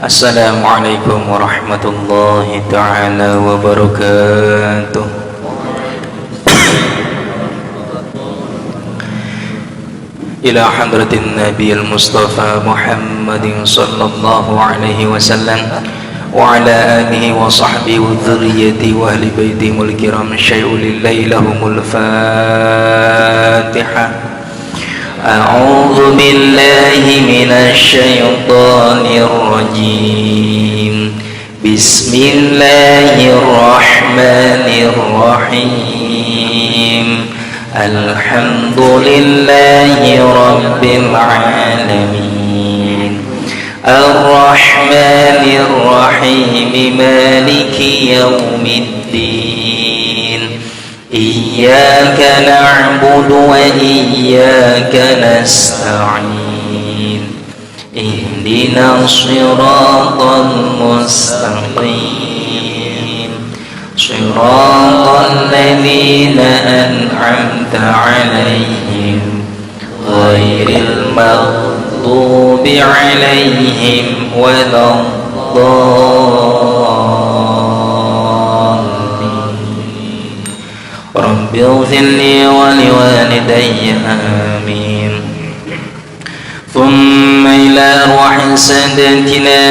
Assalamualaikum warahmatullahi ta'ala wabarakatuh. Ila hadratin Nabiil Mustafa Muhammadin sallallahu alaihi wasallam wa ala alihi wa sahbihi wa dhurriyyati wa ahli baitihil kiram syai'ul lillahi lahumul Fatihah. أعوذ بالله من الشيطان الرجيم بسم الله الرحمن الرحيم الحمد لله رب العالمين الرحمن الرحيم مالك يوم الدين إياك نعبد وإياك نستعين اهدنا الصراط المستقيم صراط الذين أنعمت عليهم غير المغضوب عليهم ولا رب اغفر لي ولوالدي آمين. ثم إلى أرواح سادتنا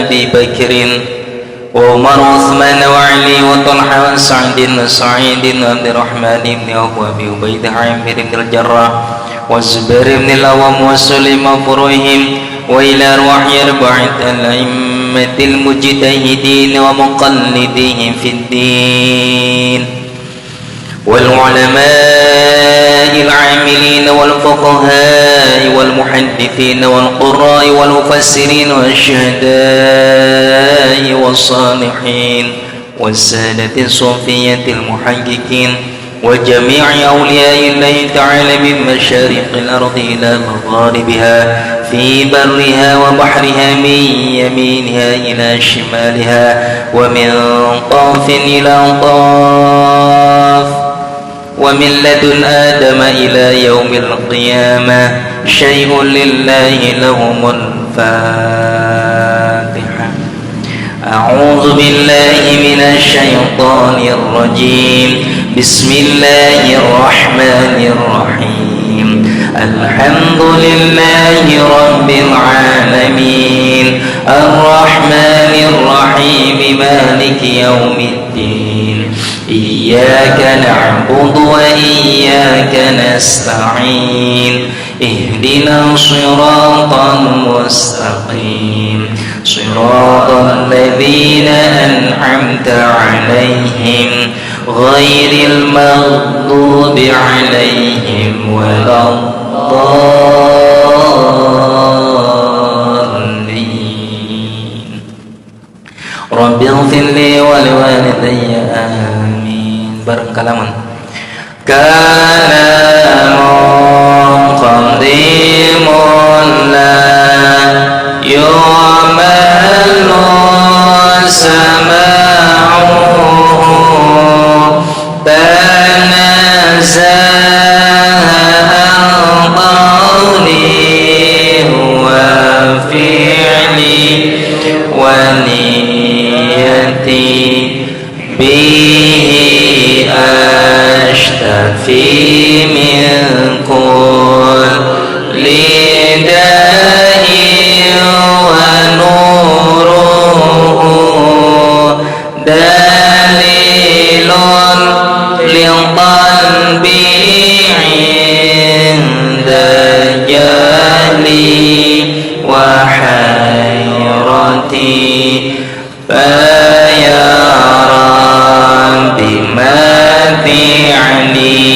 أبي بكر وعمر وعثمان وعلي وطلحة وسعد وسعيد وعبد الرحمن بن عوف وأبي عبيدة عامر بن الجراح والزبير بن العوام وسليم وفروهم وإلى أرواح أربعة الأئمة المجتهدين ومقلديهم في الدين والعلماء العاملين والفقهاء والمحدثين والقراء والمفسرين والشهداء والصالحين والسادة الصوفية المحققين وجميع أولياء الله تعالى من مشارق الأرض إلى مغاربها في برها وبحرها من يمينها إلى شمالها ومن طرف إلى طرف ومن لدن آدم إلى يوم القيامة شيء لله لهم الفاتحة. أعوذ بالله من الشيطان الرجيم بسم الله الرحمن الرحيم الحمد لله رب العالمين الرحمن الرحيم مالك يوم الدين إياك نعبد وإياك نستعين اهدنا الصراط المستقيم صراط الذين أنعمت عليهم غير المغضوب عليهم ولا الضالين رب اغفر لي ولوالدي آمين. Bareng kalaman kalamun qadimun la yu'malu sama'u tanazaha qawli wa fi'li wa niyati bihi ashtafi min kulli da'in wa nuruhu dalilun liqalbi inda jahli wa hayrati فيا رب ما فعلي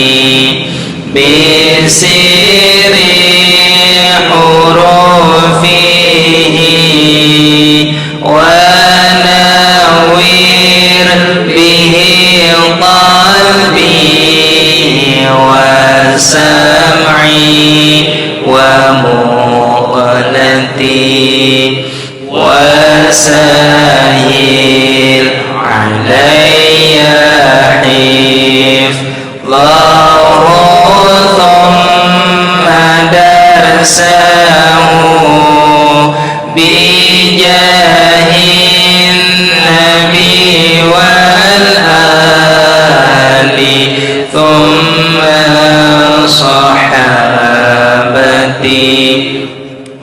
بسر حروفه ونوّر به قلبي وسمعي ومؤنتي وسهل علي حفظه ثم درسه بجاه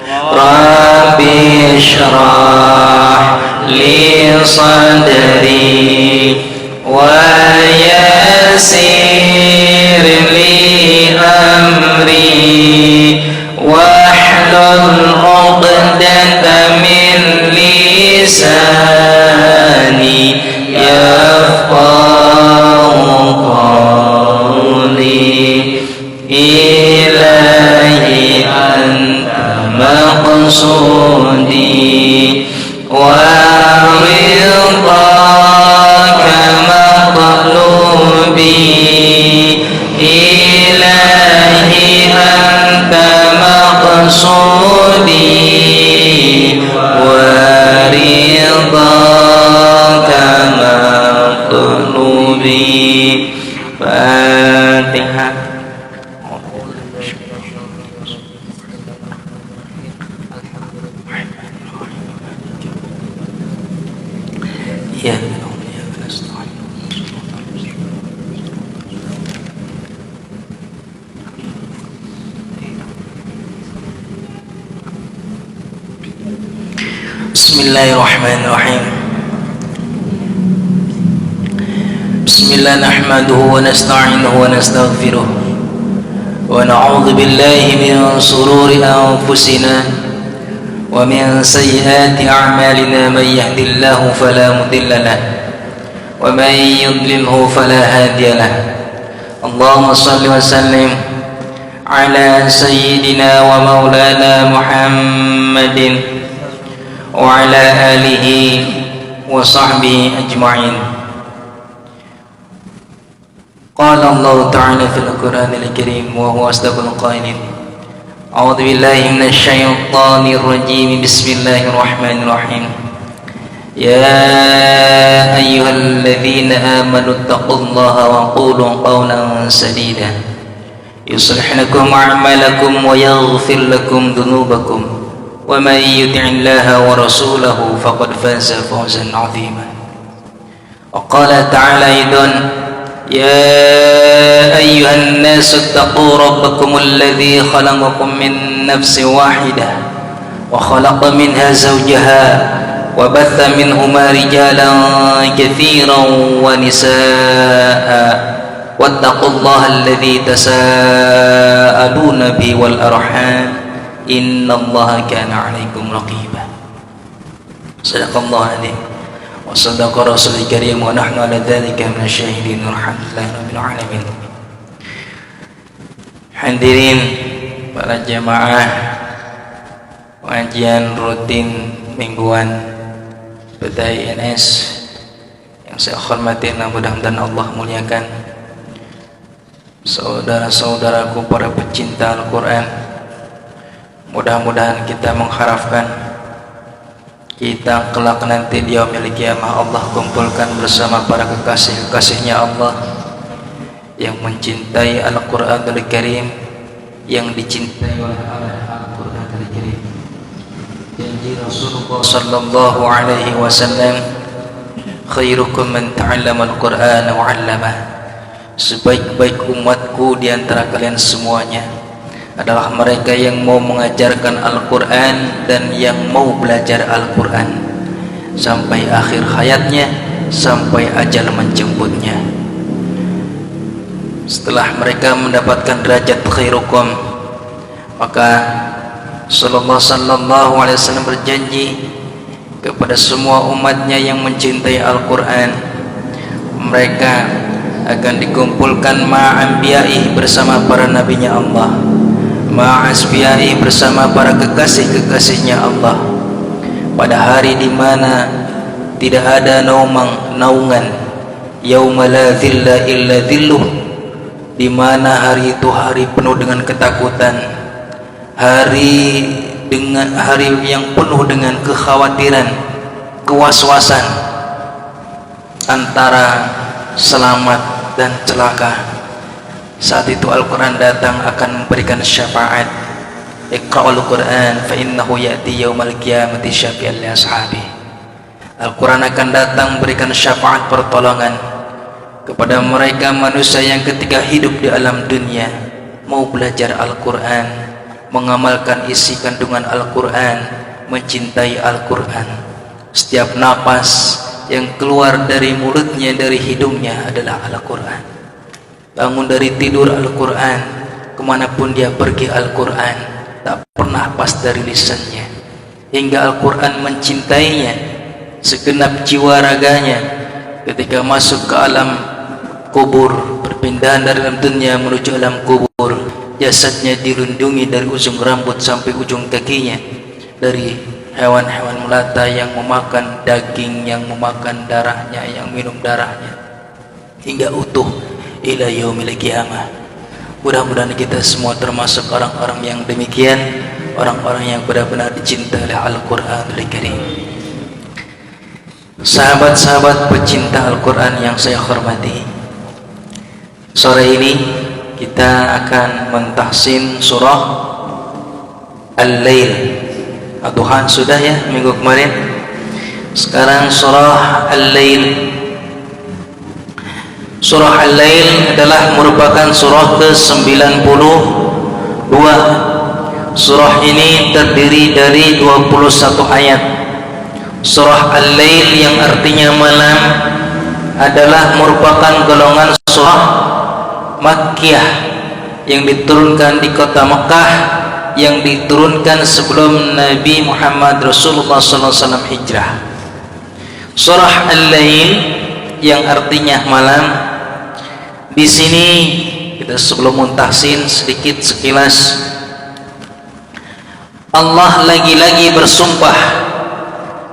Rabbi shrah li sadri wa yassir li amri wahlul 'uqdatam min lisani yafqahu qawli ilahi anta maqsudi wa ridhaka maqlubi ilahi anta maqsudi wa ridhaka maqlubi. Fatihah. Ya, Bismillahirrahmanirrahim. Bismillah nahmaduhu wa nasta'inuhu wa nastaghfiruh wa na'udzu billahi min shururi anfusina wa min sayyiati a'malina man yahdihillahu fala mudilla lahu wa man yudlilhu fala hadiya lahu. Allahumma shalli wa sallim ala sayyidina wa maulana Muhammadin wa ala alihi wa sahbihi ajma'in. Qala Allah ta'ala fil Qur'anil Karim wa huwa asdaqul qailin. A'udzu billahi minasy syaithanir rajim. Bismillahirrahmanirrahim. Ya ayyuhalladzina amanu taqullaha wa qulu qawlan sadida yuslih lakum a'malakum wa yaghfir lakum dhunubakum wa man yuti'illaha wa rasulahu faqad faza fawzan 'azima. Wa qala ta'ala aidan يا أيها الناس اتقوا ربكم الذي خلقكم من نفس واحدة وخلق منها زوجها وبث منهما رجالا كثيرا ونساء واتقوا الله الذي تساءلون به والأرحام إن الله كان عليكم رقيبا. صدق الله العظيم wa sadaqa rasulul karim wa nahnu ala dzalika minasyahidin walhamdulillahi rabbil alamin. Hadirin para jamaah pengajian rutin mingguan PTINS yang saya hormati dan mudah-mudahan Allah muliakan, saudara-saudaraku para pecinta Al-Quran, mudah-mudahan kita mengharapkan kita kelak nanti di yaumil qiyamah Allah kumpulkan bersama para kekasih-kekasihnya Allah yang mencintai Al-Quranul Karim, yang dicintai oleh Al-Quranul Karim. Janji Rasulullah sallallahu alaihi wasallam, khairukum man ta'allama al-Qur'ana wa 'allamah. Sebaik-baik umatku di antara kalian semuanya adalah mereka yang mau mengajarkan Al-Quran dan yang mau belajar Al-Quran sampai akhir hayatnya, sampai ajal menjemputnya. Setelah mereka mendapatkan derajat khairukum, maka Sallallahu alaihi wasallam berjanji kepada semua umatnya yang mencintai Al-Quran, mereka akan dikumpulkan ma'anbiya'i bersama para nabinya Allah, ma'asbiya'i bersama para kekasih-kekasihnya Allah, pada hari di mana tidak ada naungan, yauma la dhilla illa dhilluh, di mana hari itu hari penuh dengan ketakutan, hari yang penuh dengan kekhawatiran, kewaswasan antara selamat dan celaka. Saat itu Al-Quran datang akan memberikan syafaat. Iqra'ul Quran fa innahu ya'ti yaumal qiyamati syafi'an li ashabi. Al-Quran akan datang memberikan syafaat pertolongan kepada mereka manusia yang ketika hidup di alam dunia mau belajar Al-Quran, mengamalkan isi kandungan Al-Quran, mencintai Al-Quran. Setiap napas yang keluar dari mulutnya, dari hidungnya adalah Al-Quran. Bangun dari tidur Al-Quran, kemanapun dia pergi Al-Quran, tak pernah pas dari lisannya, hingga Al-Quran mencintainya segenap jiwa raganya. Ketika masuk ke alam kubur, perpindahan dari alam dunia menuju alam kubur, jasadnya dirundungi dari ujung rambut sampai ujung kakinya dari hewan-hewan melata yang memakan daging, yang memakan darahnya, yang minum darahnya, hingga utuh ila yaumil qiyamah. Mudah-mudahan kita semua termasuk orang-orang yang demikian, orang-orang yang benar-benar dicintai oleh Al-Quranul Karim. Sahabat-sahabat pecinta Al-Quran yang saya hormati, sore ini kita akan mentahsin surah Al-Lail. Tuhan sudah ya minggu kemarin. Sekarang surah Al-Lail. Surah Al-Lail adalah merupakan surah ke-92. Surah ini terdiri dari 21 ayat. Surah Al-Lail yang artinya malam adalah merupakan golongan surah Makkiyah yang diturunkan di kota Makkah, yang diturunkan sebelum Nabi Muhammad Rasulullah SAW hijrah. Surah Al-Lail yang artinya malam, di sini kita sebelum muntahsin sedikit sekilas, Allah lagi-lagi bersumpah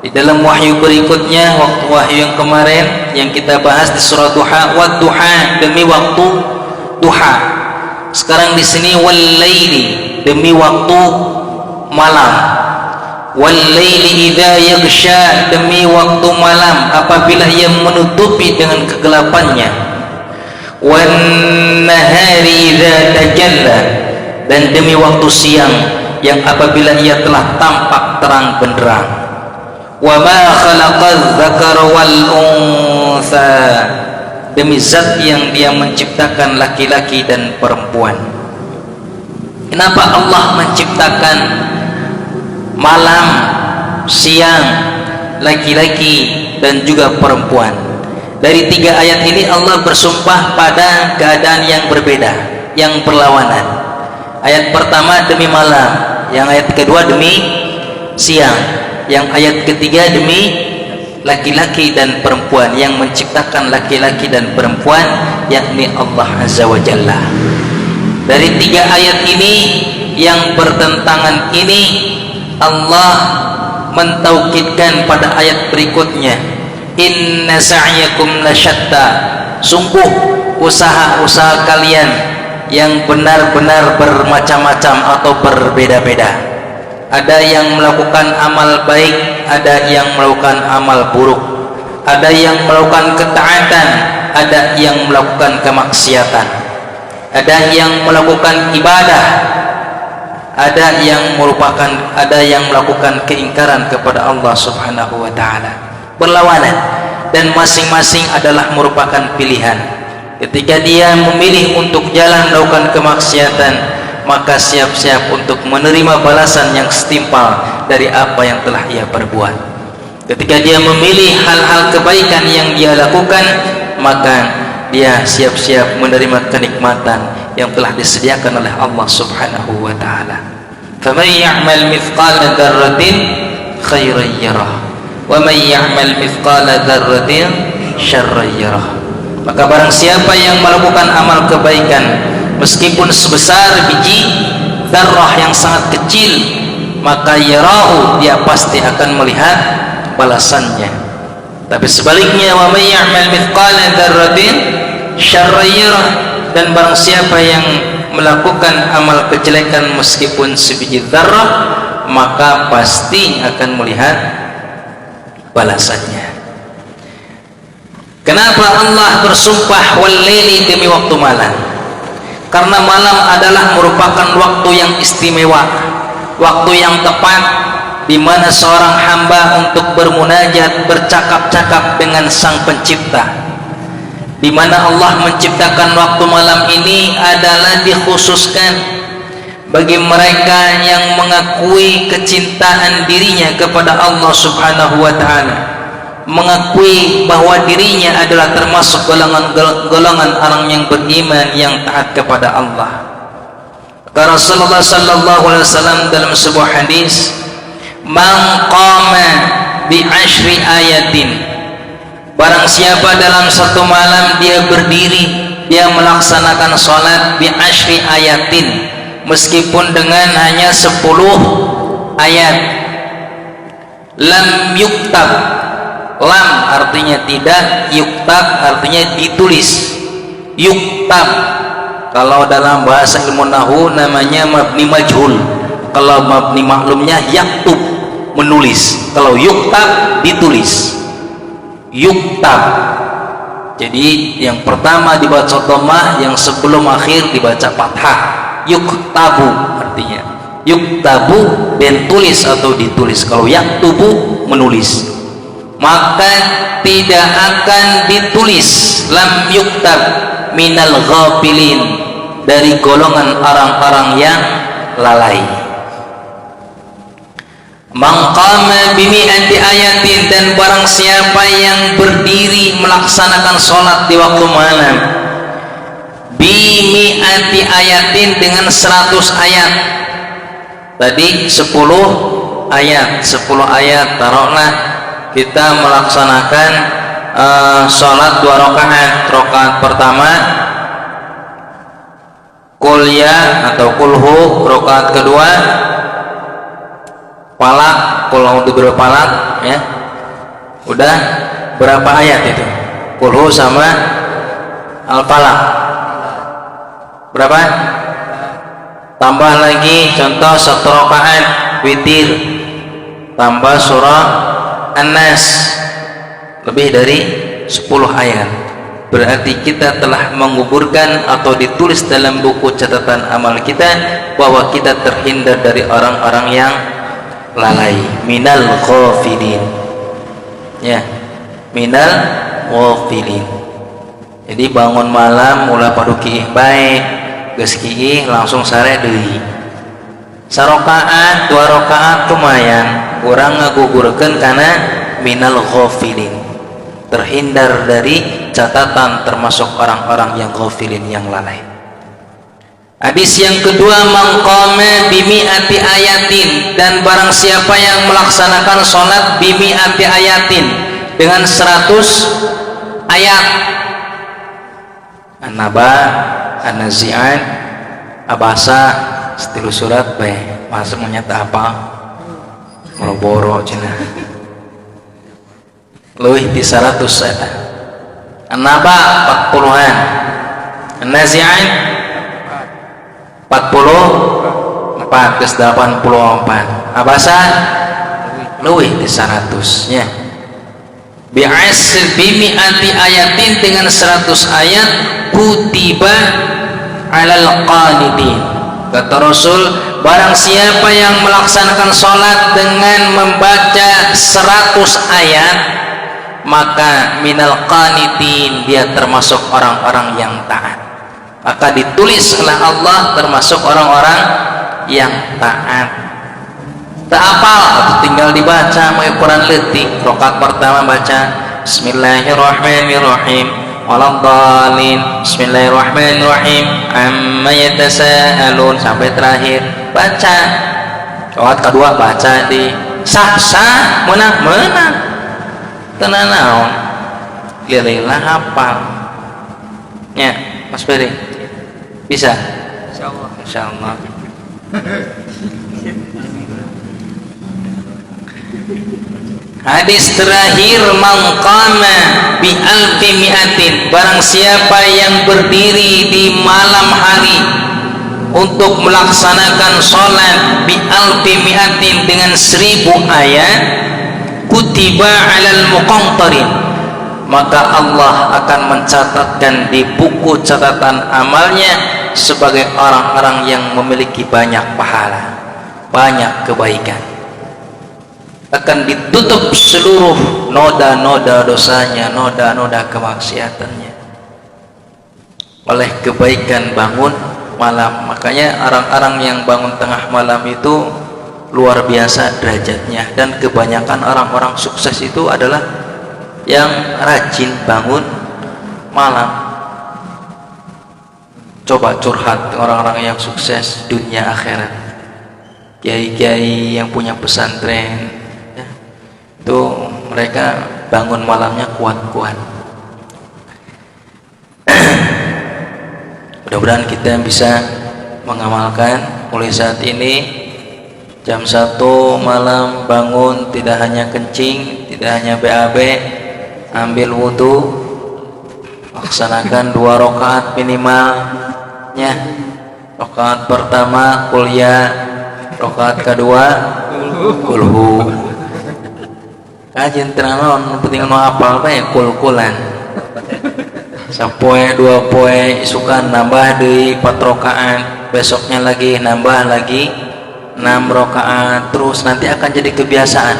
di dalam wahyu berikutnya, waktu wahyu yang kemarin yang kita bahas di surah Duha, wa duha, demi waktu duha. Sekarang di sini wal laili, demi waktu malam. Wal laili idza yaghsha, demi waktu malam apabila ia menutupi dengan kegelapannya. Wan nahari idza tajalla, dan demi waktu siang yang apabila ia telah tampak terang benderang. Wa ma khalaqadz dzakara wal untha, demi zat yang dia menciptakan laki-laki dan perempuan. Kenapa Allah menciptakan malam, siang, laki-laki dan juga perempuan? Dari 3 ayat ini Allah bersumpah pada keadaan yang berbeda, yang berlawanan. Ayat pertama demi malam, yang ayat kedua demi siang, yang ayat ketiga demi laki-laki dan perempuan. Yang menciptakan laki-laki dan perempuan yakni Allah Azza wa Jalla. Dari 3 ayat ini yang bertentangan ini, Allah mentaukidkan pada ayat berikutnya, inna sa'yakum lasyatta, sungguh usaha-usaha kalian yang benar-benar bermacam-macam atau berbeda-beda. Ada yang melakukan amal baik, ada yang melakukan amal buruk, ada yang melakukan ketaatan, ada yang melakukan kemaksiatan, ada yang melakukan ibadah, ada yang melakukan keingkaran kepada Allah Subhanahu wa taala. Berlawanan, dan masing-masing adalah merupakan pilihan. Ketika dia memilih untuk jalan melakukan kemaksiatan, maka siap-siap untuk menerima balasan yang setimpal dari apa yang telah ia perbuat. Ketika dia memilih hal-hal kebaikan yang dia lakukan, maka dia siap-siap menerima kenikmatan yang telah disediakan oleh Allah Subhanahu wa taala. Faman ya'mal mithqala dzarratin khairan yarah, wa man ya'mal mithqala dzarratin syarran yarah. Maka barang siapa yang melakukan amal kebaikan meskipun sebesar biji dzarrah yang sangat kecil, maka yarahu, dia pasti akan melihat balasannya. Tapi sebaliknya, wa may ya'mal mithqala dzarratin syarran yarah, dan barang siapa yang melakukan amal kejelekan meskipun sebiji dzarrah, maka pasti akan melihat balasannya. Kenapa Allah bersumpah wal laili, demi waktu malam? Karena malam adalah merupakan waktu yang istimewa, waktu yang tepat di mana seorang hamba untuk bermunajat, bercakap-cakap dengan Sang Pencipta. Di mana Allah menciptakan waktu malam ini adalah dikhususkan bagi mereka yang mengakui kecintaan dirinya kepada Allah Subhanahu wa taala, mengakui bahwa dirinya adalah termasuk golongan orang yang beriman yang taat kepada Allah. Kata Rasulullah sallallahu alaihi wasallam dalam sebuah hadis, "Man qama bi asyri ayatin," barang siapa dalam satu malam dia berdiri, dia melaksanakan salat bi asyri ayatin, meskipun dengan hanya 10 ayat, lam yuktab, lam artinya tidak, yuktab artinya ditulis. Yuktab kalau dalam bahasa ilmu nahwu namanya mabni majhul, kalau mabni maklumnya yaktub, menulis. Kalau yuktab ditulis, yuktab. Jadi yang pertama dibaca dhammah, yang sebelum akhir dibaca fathah. Yuktabu artinya, yuktabu dan tulis atau ditulis. Kalau yaktubu menulis, maka tidak akan ditulis lam yuktab minal ghafilin, dari golongan orang-orang yang lalai. Maqama bimi'ati ayatin, dan barang siapa yang berdiri melaksanakan sholat di waktu malam, bimi'ati ayatin dengan 100 ayat. Tadi 10 ayat, 10 ayat. Taruhlah kita melaksanakan sholat 2 rakaat. Rakaat pertama qul ya atau kulhu, rakaat kedua falak, qul a'udzu birabbil falaq, ya. Udah berapa ayat itu? Kulhu sama al-falaq. Berapa? Tambah lagi contoh 1 rakaat witir, tambah surah An-Nas, lebih dari 10 ayat. Berarti kita telah menguburkan atau ditulis dalam buku catatan amal kita bahwa kita terhindar dari orang-orang yang lalai, minal ghafilin, ya, minal ghafilin. Jadi bangun malam mulai paduki baik, geus kiih langsung sare deui. Sarokaat 2 rakaat lumayan, kurang ngagugurkeun kana minal ghafilin, terhindar dari catatan termasuk orang-orang yang ghafilin, yang lalai. Hadis yang kedua, maqama bimi'ati ayatin, dan barang siapa yang melaksanakan sholat bimi'ati ayatin dengan 100 ayat. An-Naba, An-Nazi'at, Abasa, setilu surat bae, masa menyata apa? Boro-boro cenah. Leuwih ti 100 eta. An-Naba 40-an, An-Nazi'at 44 ke 84, Abasa leuwih ti 100 nya. Bimi'ati ayatin dengan 100 ayat, kutiba alal qanitin. Kata Rasul, barang siapa yang melaksanakan sholat dengan membaca 100 ayat, maka minal qanitin, dia termasuk orang-orang yang taat. Maka ditulis oleh Allah termasuk orang-orang yang taat. Tak apal atau tinggal dibaca mau ukuran letik. Rakaat pertama baca Bismillahirrahmanirrahim, waladhdallin, Bismillahirrahmanirrahim, amma yatasaalun, sampai terakhir baca. Rakaat kedua baca di sah menang tenan naon, lila hafal nya. Mas Beri bisa? Insyaallah. Insyaallah. Hadis terakhir, maqama bi alfi mi'atin, barang siapa yang berdiri di malam hari untuk melaksanakan sholat bi alfi mi'atin dengan 1000 ayat, kutiba alal muqantarin, maka Allah akan mencatatkan di buku catatan amalnya sebagai orang-orang yang memiliki banyak pahala, banyak kebaikan. Akan ditutup seluruh noda-noda dosanya, noda-noda kemaksiatannya oleh kebaikan bangun malam. Makanya orang-orang yang bangun tengah malam itu luar biasa derajatnya, dan kebanyakan orang-orang sukses itu adalah yang rajin bangun malam. Coba curhat orang-orang yang sukses dunia akhirat, kiai-kiai yang punya pesantren ya, itu mereka bangun malamnya kuat-kuat. Mudah-mudahan kita bisa mengamalkan mulai saat ini. Jam 1 malam bangun, tidak hanya kencing, tidak hanya BAB, ambil wudhu, laksanakan 2 rakaat minimalnya. Rakaat pertama kuliah, rakaat kedua kulhu. Kajian tenanon penting mau apal bae kul-kulan. Sapoe 2 poe isukan nambah di 4 rakaat, besoknya lagi nambah lagi 6 rakaat, terus nanti akan jadi kebiasaan.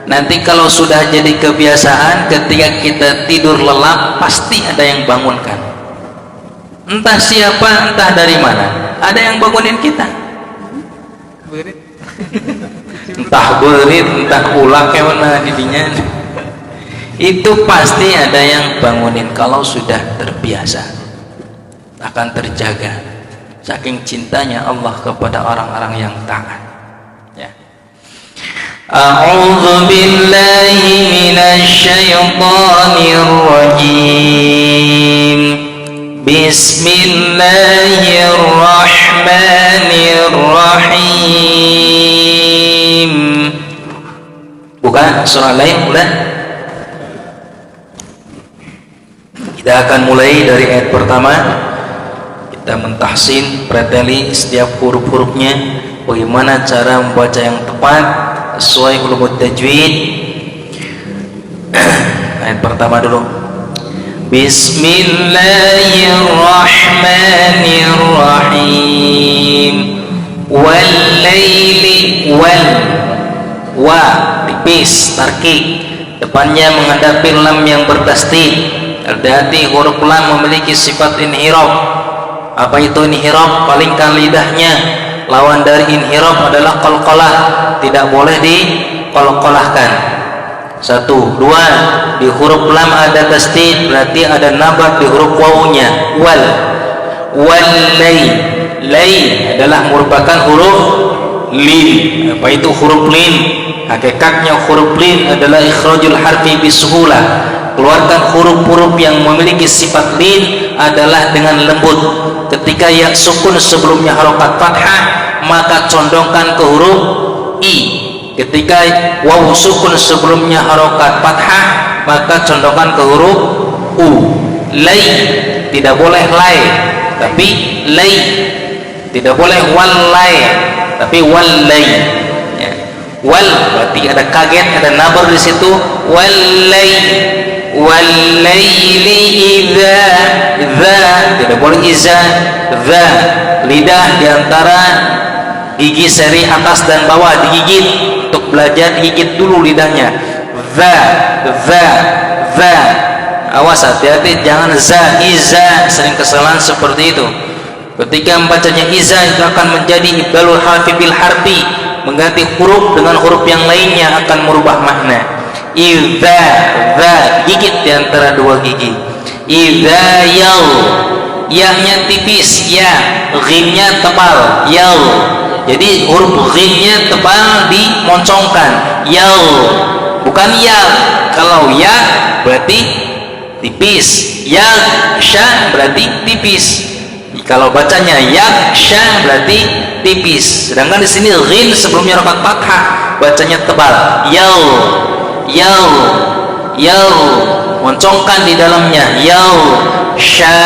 Nanti kalau sudah jadi kebiasaan, ketika kita tidur lelap pasti ada yang bangunkan. Entah siapa, entah dari mana, ada yang bangunin kita. Entah berit, entah ulak yang mana didinya. Itu pasti ada yang bangunin. Kalau sudah terbiasa akan terjaga. Saking cintanya Allah kepada orang-orang yang taat. Ya. A'udzu billahi minasy syaithanir rajim. Bismillahirrahmanirrahim. Bukan surah lain udah. Kita akan mulai dari ayat pertama. Kita mentahsin, preteli setiap huruf-hurufnya, bagaimana cara membaca yang tepat sesuai ulumut tajwid. Ayat pertama dulu. Bismillahirrahmanirrahim. Wal laili wal wa tipis tarkik, depannya menghadapi lam yang bertasdid. Hati-hati, huruf lam memiliki sifat inhiraf. Apa itu inhiraf? Palingkan lidahnya. Lawan dari inhiraf adalah qalqalah, tidak boleh diqalqalahkan. 1, 2, di huruf lam ada tasdid, berarti ada nabat di huruf wawunya. Wal lay, lay adalah merupakan huruf lin. Apa itu huruf lin? Hakikatnya huruf lin adalah ikhrajul harfi bisuhulah. Keluarkan huruf-huruf yang memiliki sifat lin adalah dengan lembut. Ketika ya sukun sebelumnya harokat fathah, maka condongkan ke huruf i. Ketika waw sukun sebelumnya harokat fathah, maka condongkan ke huruf u. Lay, tidak boleh lay, tapi lay. Tidak boleh wal lay, tapi wal lay. Ya. Wal berarti ada kaget, ada nabar di situ. Wal lay. Wal-laili idza, dza tidak boleh iza, dza lidah diantara gigi seri atas dan bawah digigit. Untuk belajar digigit dulu lidahnya. Dza, awas hati-hati jangan za, iza, sering kesalahan seperti itu. Ketika membacanya iza itu akan menjadi ibdalul harfi bil harfi, mengganti huruf dengan huruf yang lainnya akan merubah makna. Idza, za gigit di antara 2 gigi. Idza yaw, ya-nya tipis, ya, ghin-nya tebal, yaw. Jadi huruf ghin-nya tebal dimoncongkan. Yaw, bukan ya. Kalau ya berarti tipis, ya sya berarti tipis. Kalau bacanya ya sya berarti tipis. Sedangkan di sini ghin sebelumnya rokat fathah, bacanya tebal. Yaw, yaw, moncongkan di dalamnya. Yaw, sya.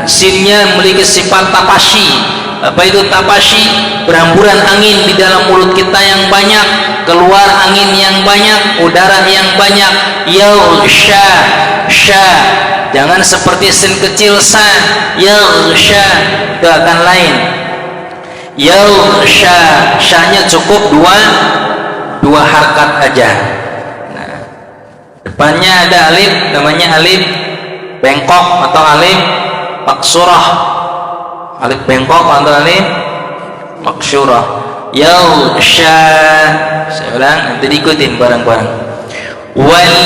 Sinnya memiliki sifat tapashi. Apa itu tapashi? Berhamburan angin di dalam mulut kita yang banyak, keluar angin yang banyak, udara yang banyak. Yaw, sya. Jangan seperti sin kecil sa. Yaw, sya, itu akan lain. Yaw, syanya cukup dua harkat aja. Nah, depannya ada alif, namanya alif bengkok atau alif maksurah, alif bengkok antara alif maksurah. Yaghsha, saya ulang nanti diikutin bareng-bareng. Wal,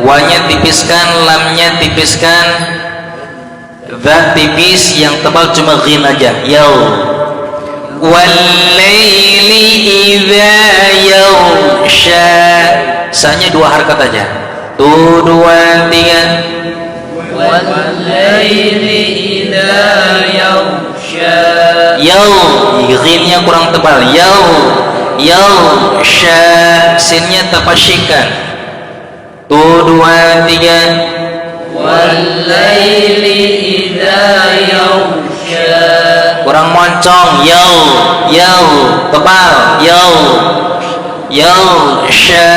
wanya tipiskan, lamnya tipiskan, za tipis, yang tebal cuma ghin aja. Wal laili idza yaghsha, sanya 2 harakat aja. 1 2 3. Wal laili idza yaghsha, ghinnya kurang tebal. Yaghsha, sinnya terpasyikan. 1 2 3. Wal laili idza yaghsha, kurang moncong. Tebal. Yaghsha.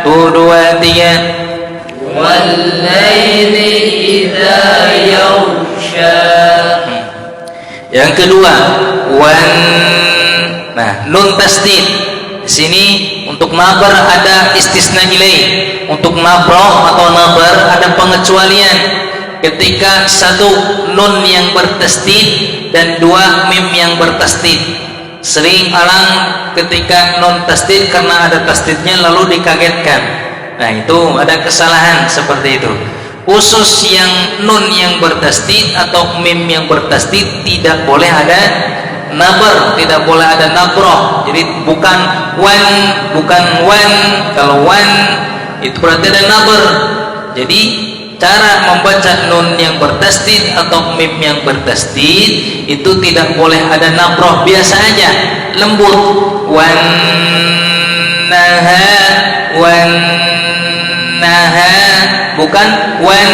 1 2 3. Wal laili idza yaghsha. Yang kedua, nah, nun tasdid. Di sini untuk nabar ada istisna ilaih. Untuk nabroh atau nabar ada pengecualian ketika 1 nun yang bertasdid dan 2 mim yang bertasdid. Sering alang ketika nun tasdid karena ada tasdidnya lalu dikagetkan. Nah, itu ada kesalahan seperti itu. Khusus yang nun yang bertasdid atau mim yang bertasdid tidak boleh ada nabar, tidak boleh ada nabroh. Jadi bukan wan. Kalau wan itu berarti ada nabar. Jadi cara membaca nun yang bertasdid atau mim yang bertasdid itu tidak boleh ada nabroh, biasa aja, lembut. Wan naha, bukan wan.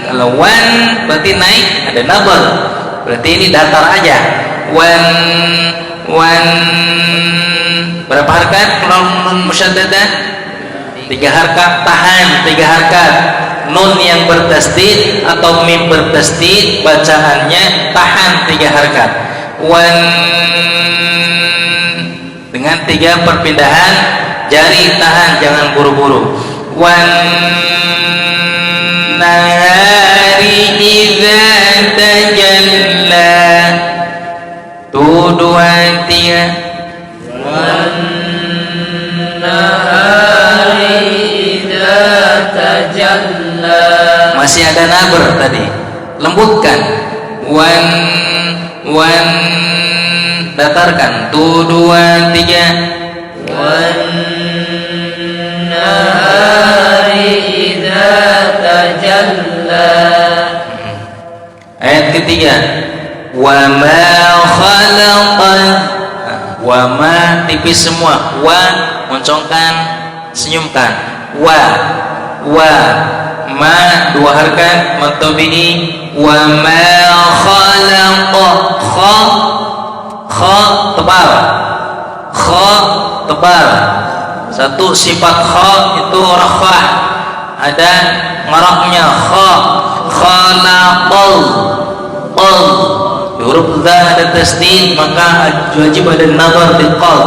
Kalau wan berarti naik, ada nabar, berarti ini datar aja. Wan berapa harakat kalau nun musyaddadah? 3 harakat, tahan 3 harakat. Nun yang bertasdid atau mim bertasdid bacaannya tahan 3 harakat. Dengan 3 perpindahan jari, tahan, jangan buru-buru. Nahari idza tajalla. 1 2 3. Masih ada nabar tadi, lembutkan. Datarkan. 1 2 3. Ayat ketiga, wa ma khalaqan. Wa ma tipis semua. Wa moncongkan, senyumkan. Wa ma 2 harakat matabi'i. Wa ma khalaqa. Kha tebal. 1 sifat kha itu rakhah, ada marahnya. Khalaqal, huruf za ada tasdid, maka wajib ada nazar di qal.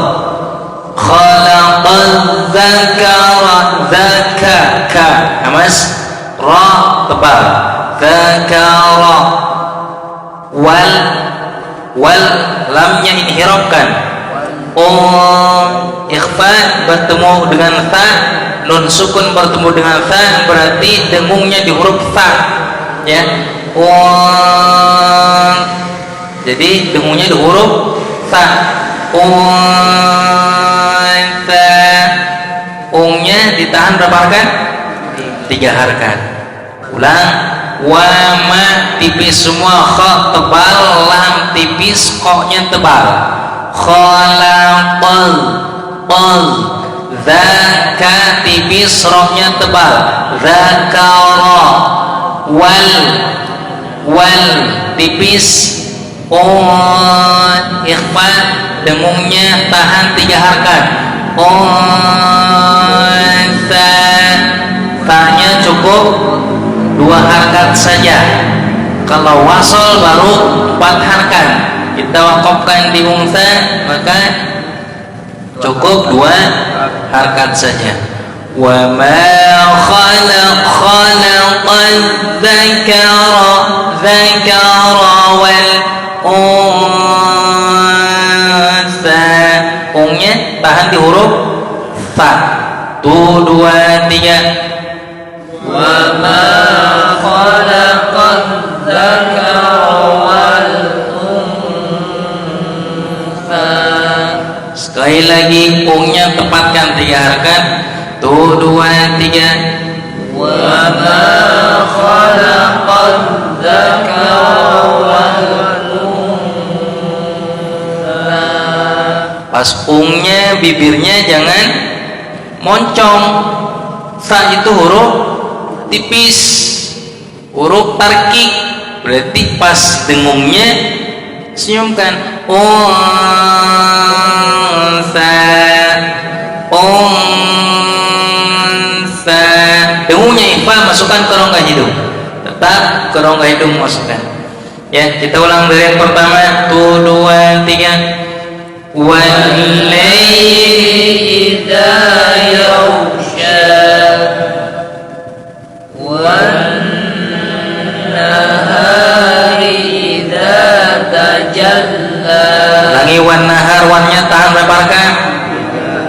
Khalaqal zakara, zakaka hamas, ra tebal. Zakara. Wal lamnya inhirafkan. Ikhfa bertemu dengan ta, nun sukun bertemu dengan ta, berarti dengungnya di huruf ta, ya. Jadi dengungnya di huruf ta. Ungnya ditahan berapa harakat? 3 harakat. Ulang. Wa ma tipis semua, kha tebal, lam tipis, qa-nya tebal. Khalaqal, zaka tipis, ra-nya tebal. Zakara. Wal tipis, ikhfa dengungnya tahan 3 harakat. Ta-nya cukup 2 harakat saja. Kalau wasol baru 4 harakat. Kita wakafkan di unsa, maka cukup 2 harakat saja. wa ma khalaqal dzakara wal unsa. Ungnya tahan di huruf fa. 1 2 3. Wa ma khalaqal dzakara wal unsa. Sekali lagi ungnya tepatkan 3 harakat. 1 2 3. Wa ma khalaqal dzakara wal unsa. Pas ungnya bibirnya jangan moncong. Sa itu huruf tipis, huruf tarkik, berarti pas dengungnya senyumkan. Unsa, unsa. Dengungnya ikhfa, masukkan ke rongga hidung. Tetap ke rongga hidung masukkan. Ya, kita ulang dari yang pertama. 1 2 3. Wal-laili idza yaghsha wan-nahari idza tajalla. Ulangi wan-nahar, wannya tahan lepaskan.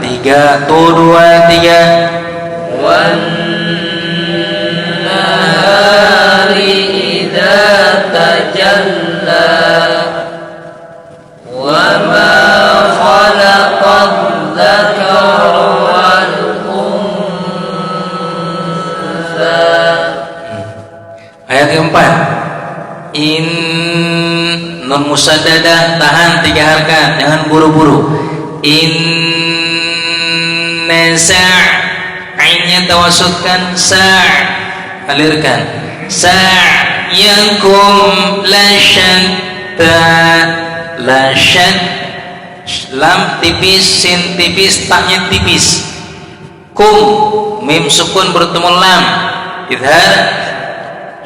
3 1 2 3. Wan-nahari idza tajalla wa ma ayat keempat. In nun musaddadah tahan 3 harakat, jangan buru-buru. Inna ainnya tawasudkan, alirkan. Sa'yakum lasyan lam tipis, sin tipis, taknya tipis. Kum mim sukun bertemu lam, idhar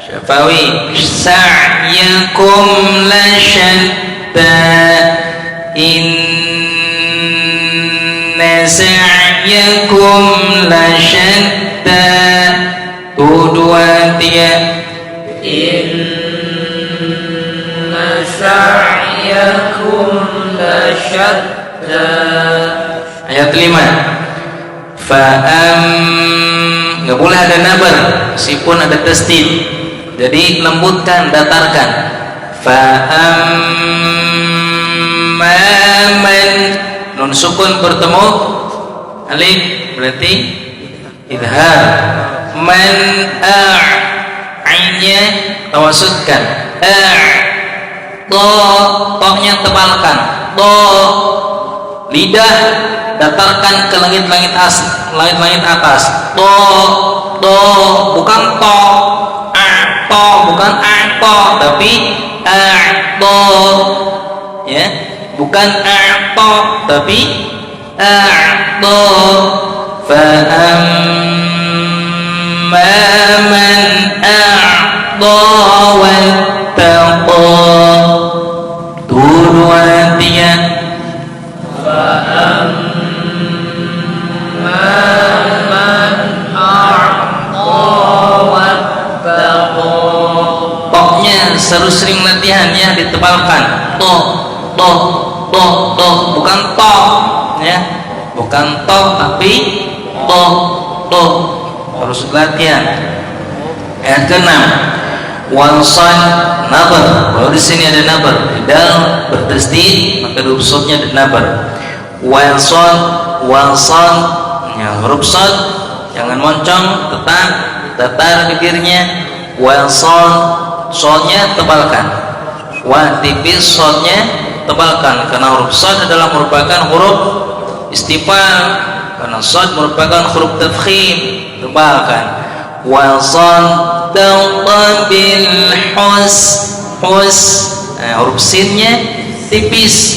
syafawi. Sa'yakum lasyatta, inna sa'yakum lasyatta. 1 2 3. Inna sa'yakum lasyatta. Ayat 5. Fa'am, nggak boleh ada nabar meskipun ada tasdid, jadi lembutkan, datarkan. Fa'amman, nun sukun bertemu alif, berarti idhar. Man ainnya tawasudkan. To-nya tebalkan. To lidah datarkan ke langit-langit atas. To bukan to. To bukan to, tapi to, ya, bukan to, tapi to. Fa'amma man a'ta wattaqa. 1 2 3. Fa'amma man a'ta wattaqa. Toknya sering latihan ya, ditebalkan. To bukan to, ya, bukan to, tapi to harus latihan. Ayat ke-6. Wansal nabar, kalau di sini ada nabar, dal bertasdid maka huruf shadnya ada nabar. Wansal ya, huruf shad jangan moncong, tetap datar bibirnya. Wansal, shadnya tebalkan. Wa tipis, shadnya tebalkan, karena huruf shad adalah merupakan huruf istifal, karena shad merupakan huruf tafkhim, tebalkan. Wasaddaqa bil hus, huruf sinnya tipis,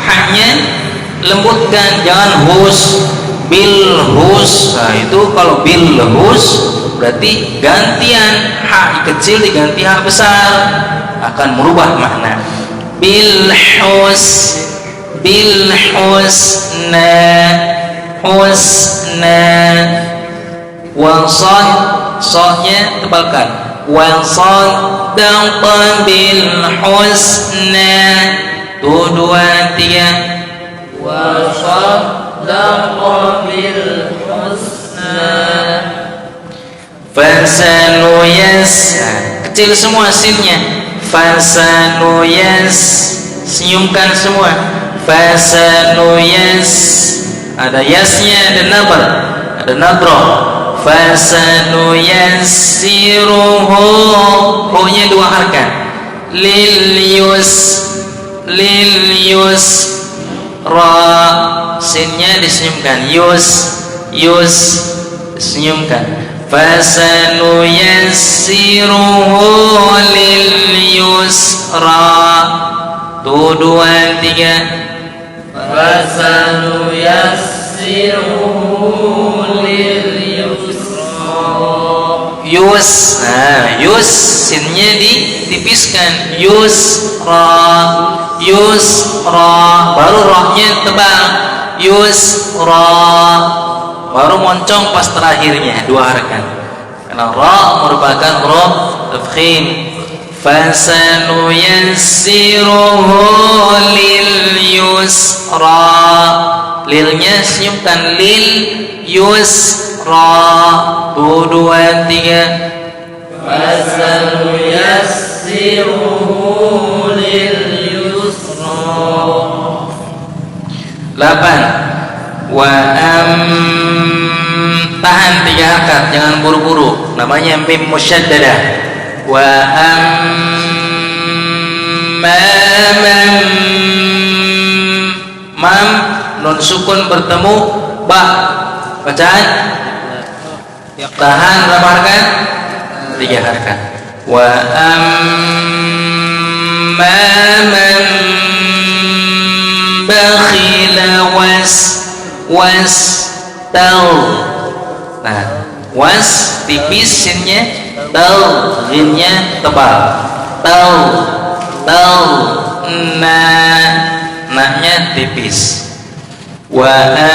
haknya lembutkan, jangan bil hus. Nah itu kalau bil hus berarti gantian, hak kecil diganti hak besar, akan merubah makna. Bil husna husna. Wasad, sodnya tebalkan. Wasaddaqa bil husna. Tuh, 2, 3. Wasaddaqa bil husna. Fasanuyas, kecil semua sinnya. Fasanuyas, senyumkan semua. Fasanuyas, ada yasnya, ada nabar, ada nadro. Fasanuyassiruhu, hu-nya 2 harakat. Lil yusra, sinnya disenyumkan. Yus disenyumkan. Fasanuyassiruhu lil yusra. Tuh, 2, 3. Fasanuyassiruhu lil yus. Nah, yus sinnya ditipiskan. Yusra, baru rohnya tebal. Yusra, baru moncong pas terakhirnya 2 harakat. Karena ra merupakan huruf tafkhim. Fasanuyassiruhu lil yusra, lilnya senyumkan. Lil yusra. Tuh, 2, 3. Fasanuyassiruhu lil yusra. 8. Tahan 3 harakat, jangan buru-buru. Namanya mim musyaddadah. Mam, nun sukun bertemu ba. Bacaan tahan berapa harakat? 3 harakat. Wa amman bakhila nah, was tipis sinnya, ghinnya tebal. Nah-nya tipis. Wa amman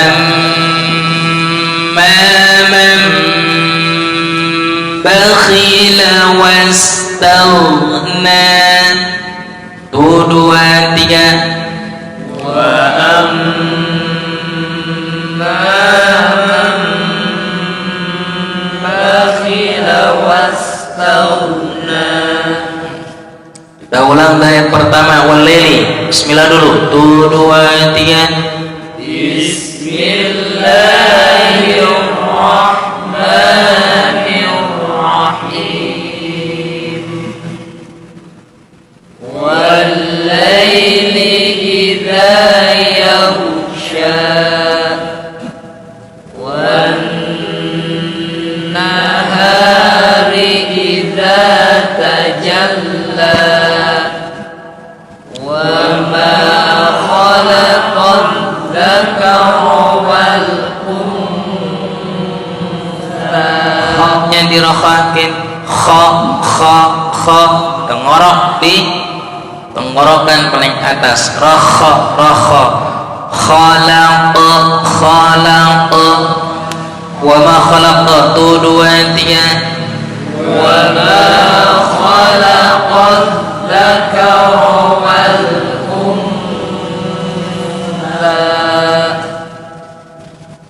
bakhila wastaghna. Tuh, 2, 3. Wa amman bakhila wastaghna. Kita ulang dari ayat pertama. Wal-laili, bismillah dulu. Tuh, 2, 3. Bismillahirrahmanirrahim. Wal-laili idza yaghsha. Wan-nahari idza tajalla. Wa-ma khalaqal dzakara wal untha. Kha-nya dirokhakin. Kha tengorok di tenggorokan paling atas. Rakha khalaq. Wa ma khalaqa. Tuh, 2, 3. Wa ma khalaqal dzakara wal untha.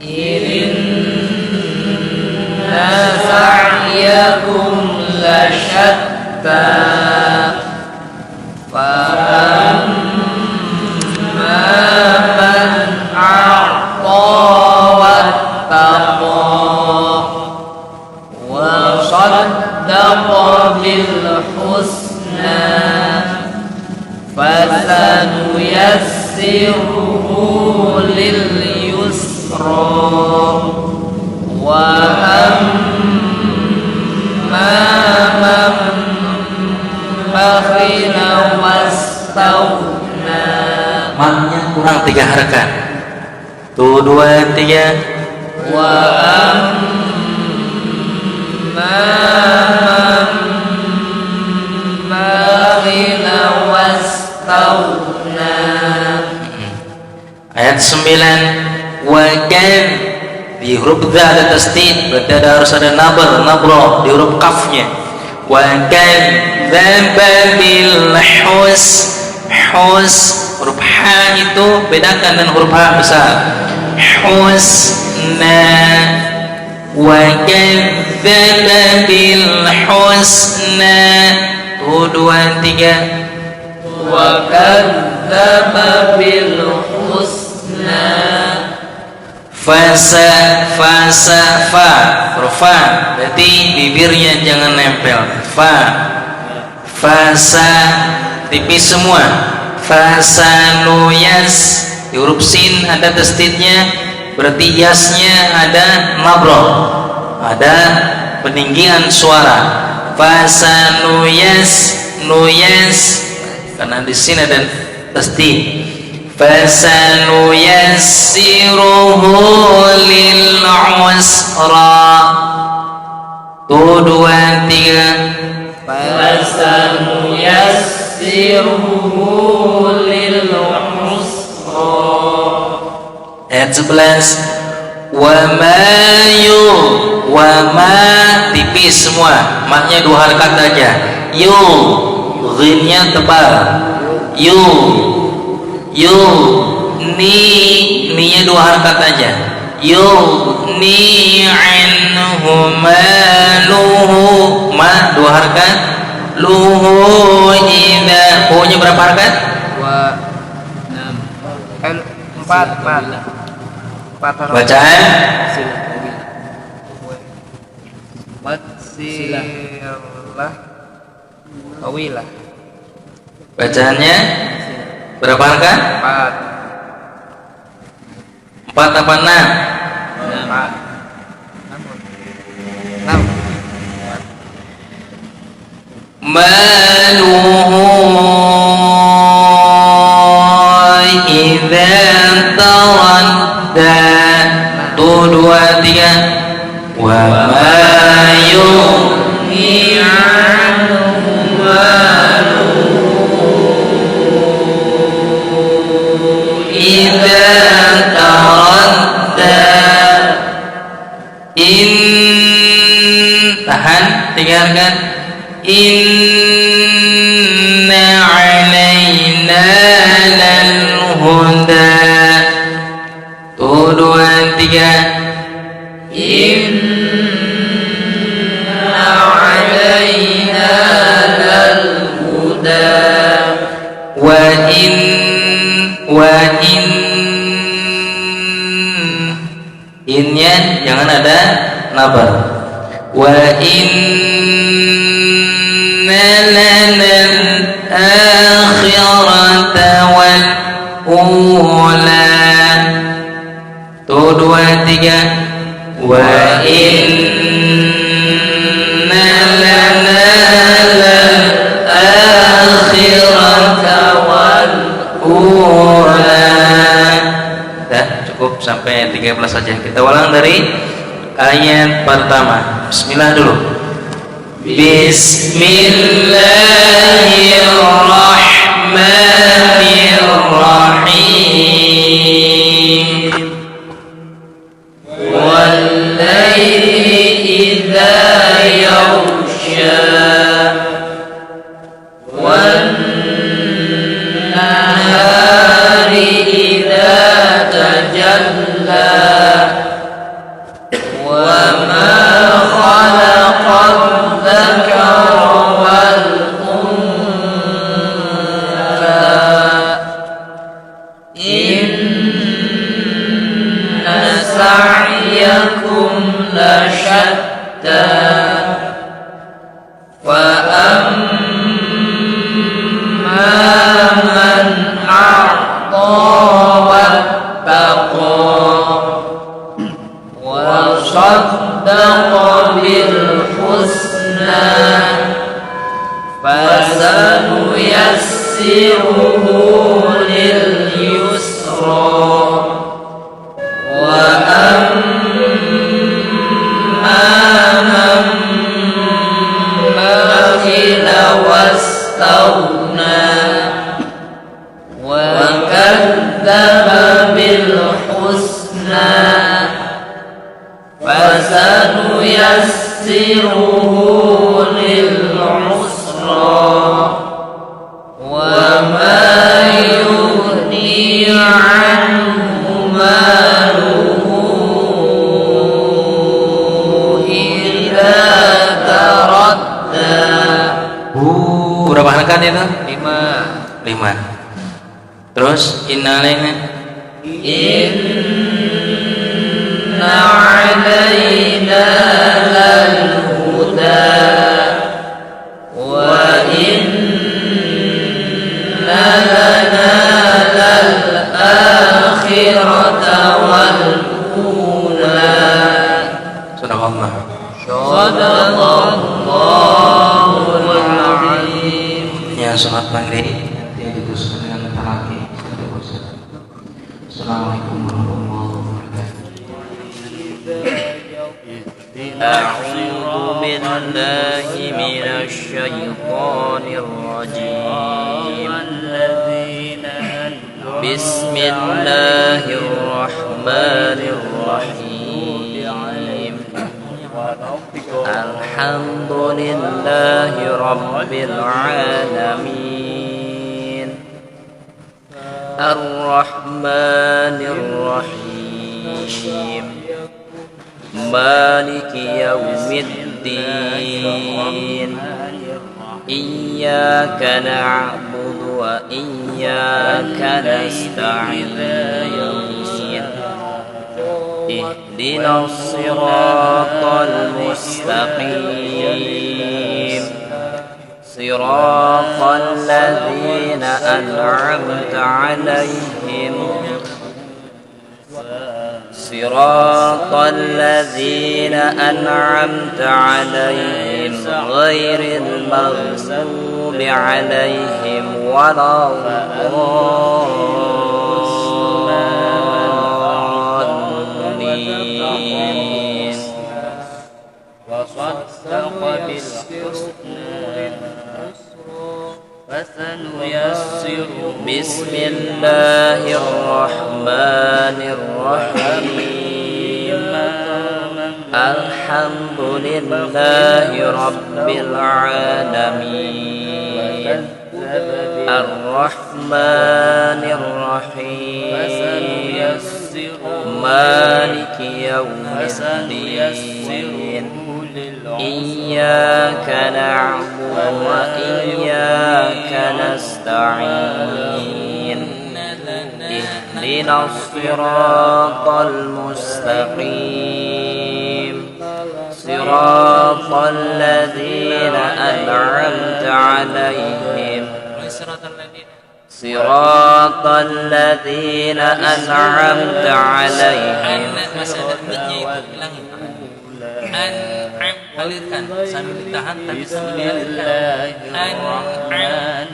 Inna sa'yakum lasyatta. Fa'amma man a'ta wattaqa wa saddaqa bil husna. Fasanuyassiruhu lil yusra. Wa amma man bakhila wastaghna. Mamnya kurang 3 harakat. Tuh, 2, 3. Wa amma man bakhila wastaghna. Ayat 9. wa kan di huruf dha ada tasdid, berarti harus ada nabro di huruf kafnya. Wa kadzdzaba bil hus huruf ha itu bedakan dengan huruf ha besar. Husna wa kadzdzaba bil husna. 2 3 wa kadzdzaba bil husna. Fa huruf fa berarti bibirnya jangan nempel. Fasa tipis semua. Fasanuyas di huruf sin ada tasdidnya, berarti yasnya ada nabro, ada peninggian suara. Fasanuyas karena di sini ada tasdid. Fasanuyassiruhu lil usra. 2 3 fasanuyassiruhu lil usra. Ayat 11 wa ma tipis semua, maknya 2 harakat aja. Ghinnya tebal. Ni-nya 2 harakat aja. Ni anhu maluhu, ma 2 harakat. Luhu idza, hu-nya berapa harakat? 4 harakat. Bacaan Tawilah. Bacaannya berapa harakat? 4 apa 6? Maluhu idza taradda. 2 3 wa ma yughni anhu maluhu idza taradda. Tahan 3 harakat. Inna alaina lal huda. 2 3 inna alaina lal huda. Wa innya jangan ada nabar. Wa inna lanal akhirata wal ula. 2 3 wa inna lanal akhirata wal ula. Dah cukup sampai 13 saja. Kita ulang dari ayat pertama. Bismillah dulu. Bismillahirrahmanirrahim. Wal-laili idza yaghsha. Wan-nahari idza tajalla. وما خلق الذكر والأنثى إن سعيكم لشتى فأما من أعطى واتقى وصدق بالحسنى فسنيسره لليسرى وأما من بخل واستغنى وكذب بالحسنى للعسرى وما يغني عنه ماله إذا تردى. Berapa harakat itu? 5. Terus inna alaina علينا للهدى وإن لنا للآخرة والأولى. Sadaqallah. Sadaqallahul Azim. Ya, salat maghrib nanti diteruskan dengan tarawih. Assalamualaikum warahmatullahi wabarakatuh. أعوذ بالله من الشيطان الرجيم. بسم الله الرحمن الرحيم. الحمد لله رب العالمين الرحمن الرحيم مالك يوم الدين إياك نعبد وإياك نستعين اهدنا الصراط المستقيم صراط الذين أنعمت عليهم صراط الذين أنعمت عليهم غير المغضوب عليهم ولا الضالين. وصدق بالحسنى فسنيسره. بسم الله الرحمن الرحيم. الحمد لله رب العالمين الرحمن الرحيم مالك يوم الدين إياك نعبد وإياك نستعين اهدنا الصراط المستقيم صراط الذين أنعمت عليهم صراط الذين أنعمت عليهم. Alirkan sambil ditahan tapi sambil dialirkan.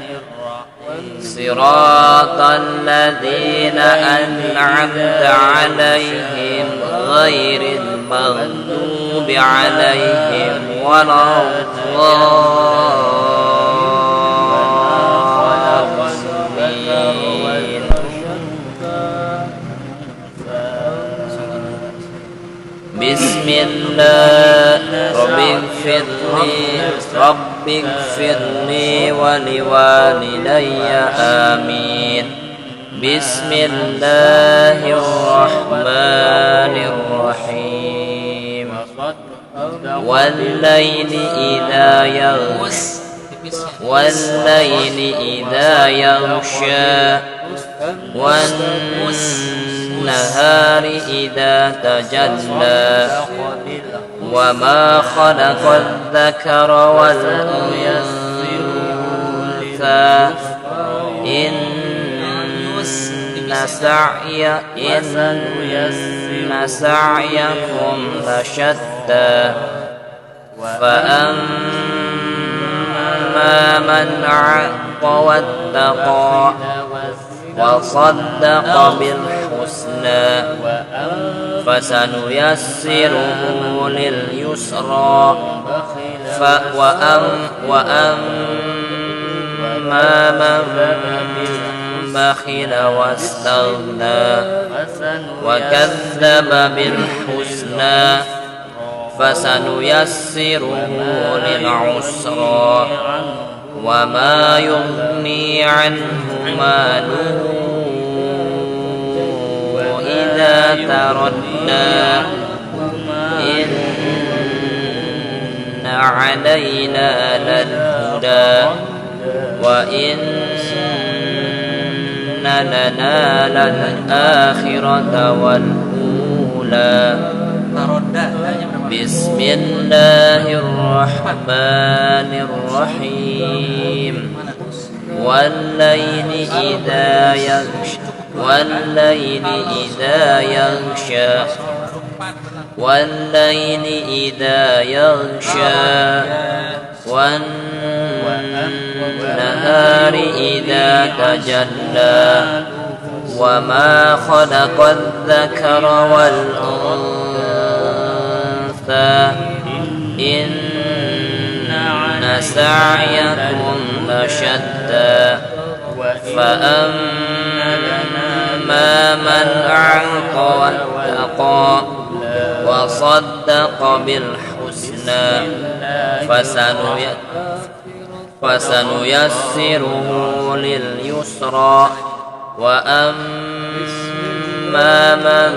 صراط الذين أنعمت عليهم غير المغضوب عليهم ولا الضالين. بسم الله رب اغفر لي ولوالدي آمين. بسم الله الرحمن الرحيم. والليل إذا يغشى والنهار إذا تجلى وما خلق الذكر والأنثى إن سعيكم لشتى فأما من أعطى واتقى وصدق بالحسنى فسنيسره لليسرى وأما من بخل واستغنى وكذب بالحسنى فسنيسره للعسرى وما يغني عنه ماله إذا تردى إن علينا للهدى وإن لنا للآخرة والأولى بسم الله الرحمن الرحيم والليل إذا يغشى والنهار إذا تجلى وما خلق الذكر والأنثى إن سعيكم لشتى فأما من أعطى واتقى وصدق بالحسنى فسنيسره لليسرى وأما من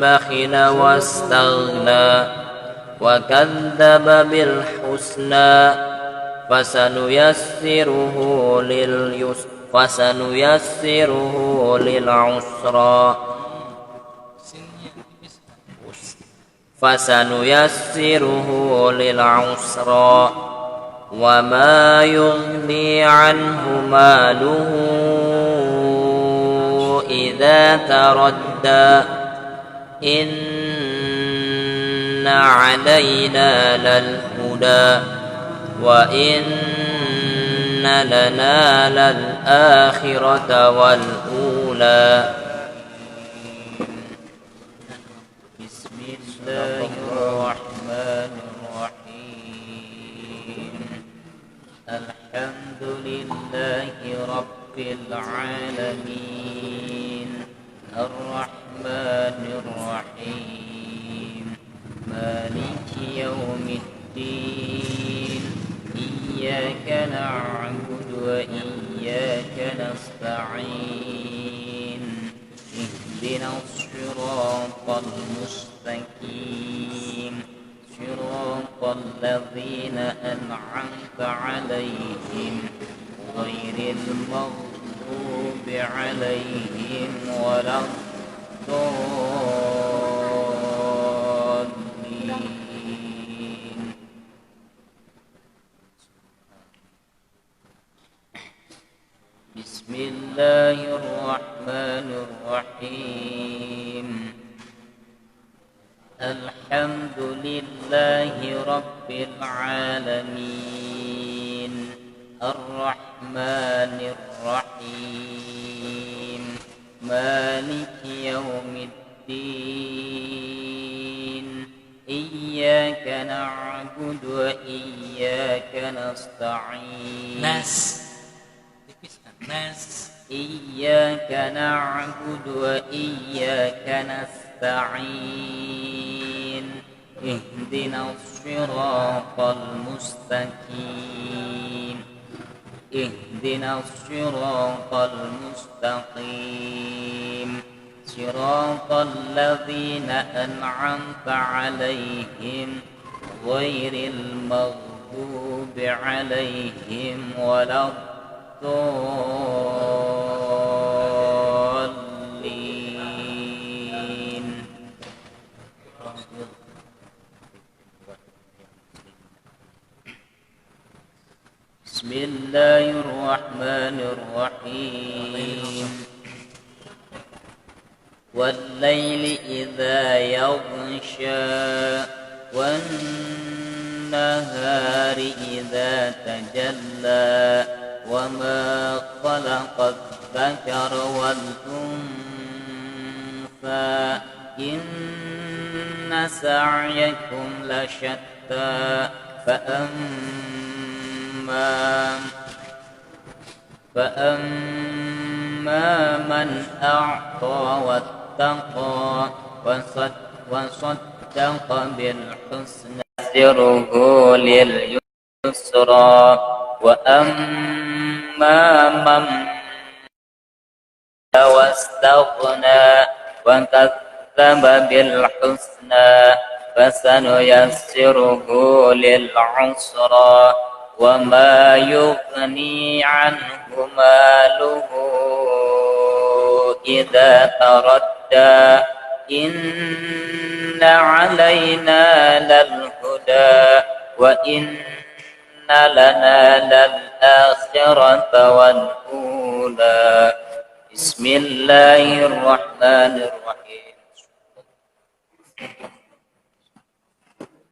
بخل واستغنى وكذب بالحسنى فسنيسره للعسرى وما يغني عنه ماله إذا تردى إن علينا للهدى وإن لنا للآخرة والأولى بسم الله الرحمن الرحيم الحمد لله رب العالمين الرحمن الرحيم مالك يوم الدين إياك نعبد وإياك نستعين اهدنا الصراط المستقيم صراط الذين أنعمت عليهم غير المغضوب عليهم ولا الضالين بسم الله الرحمن الرحيم الحمد لله رب العالمين الرحمن الرحيم مالك يوم الدين إياك نعبد وإياك نستعين إياك نعبد وإياك نستعين اهدنا الصراط المستقيم اهدنا الصراط المستقيم صراط الذين أنعمت عليهم غير المغضوب عليهم ولا الضالين بسم الله الرحمن الرحيم والليل إذا يغشى والنهار إذا تجلى وما خلق الذكر والأنثى إن سعيكم لشتى فأما من أعطى واتقى وصدق وصدق بالحسنى يسره لليسرى وأما من واستغنى وكذب بالحسنى فسنيسره للعسرى وما يغني عنه ماله إذا تردى إن علينا للهدى وإن لنا للآخرة والأولى بسم الله الرحمن الرحيم